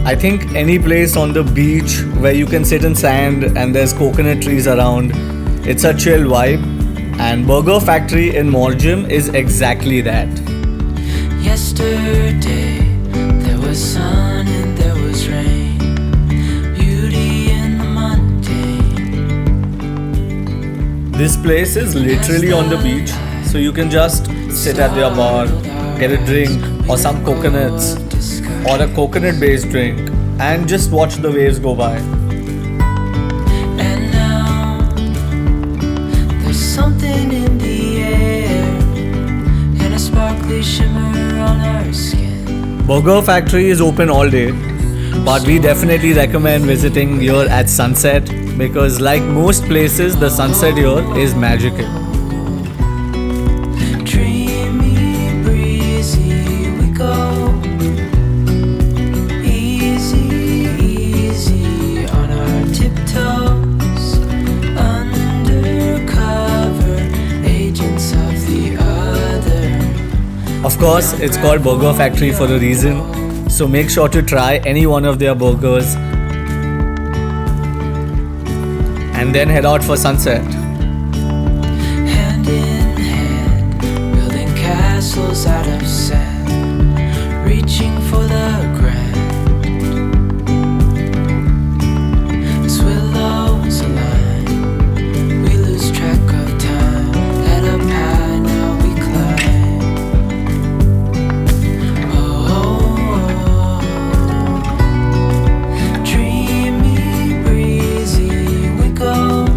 I think any place on the beach where you can sit in sand and there's coconut trees around, it's a chill vibe. And Burger Factory in Morjim is exactly that. Yesterday there was sun and there was rain, beauty in the mundane. This place is literally on the beach, so you can just sit at your bar, get a drink or some coconuts or a coconut based drink and just watch the waves go by. And now there's something in the air and a sparkly shimmer on our skin. Burger Factory is open all day, but we definitely recommend visiting here at sunset because like most places, the sunset here is magical. Dreamy, breezy, we go. Easy, easy on our tiptoes. Undercover agents of the other. Of course, it's called Burger Factory for a reason, so make sure to try any one of their burgers and then head out for sunset. Hand in hand, building castles out of sand, reaching for the grand. As willows align, we lose track of time. Head up high, now we climb. Dreamy, breezy, we go.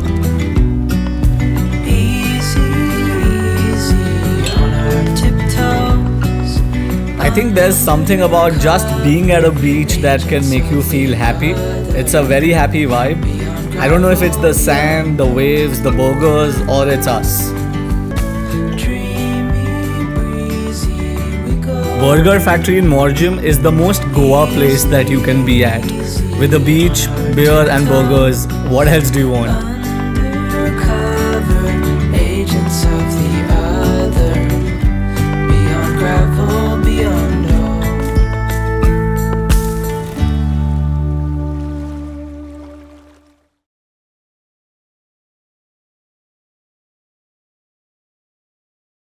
Easy, easy on our tiptoes. I think there's something about just being at a beach that can make you feel happy. It's a very happy vibe. I don't know if it's the sand, the waves, the burgers, or it's us. Dreamy, breezy, we go. Burger Factory in Morjim is the most Goa place that you can be at. With the beach, beer, and burgers, what else do you want?